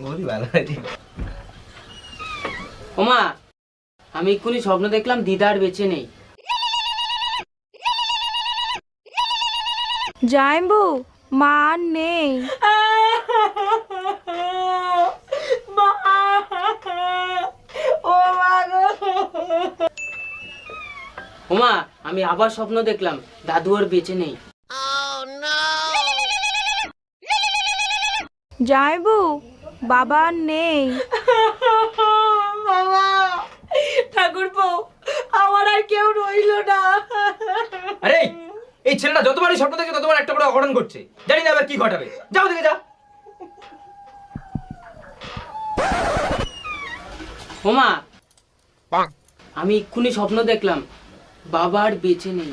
গরি ভালো আছে। ওমা, আমি এক্ষুনি স্বপ্ন দেখলাম দিদা আর বেঁচে নেই। জামাইবু, মা আর নেই। ওমা, আমি আবার স্বপ্ন দেখলাম দাদু আর বেঁচে নেই। জামাইবু, বাবা আর নেই। বাবা, ঠাকুরপো, আমার আর কেউ রইল না। আরে এই ছেলেটা যতবারই স্বপ্ন দেখে ততবার একটা করে অঘটন করছে, জানি না আবার কি ঘটাবে। যাও দেখে যা। ওমা, আমি এক্ষুনি স্বপ্ন দেখলাম বাবা আর বেঁচে নেই।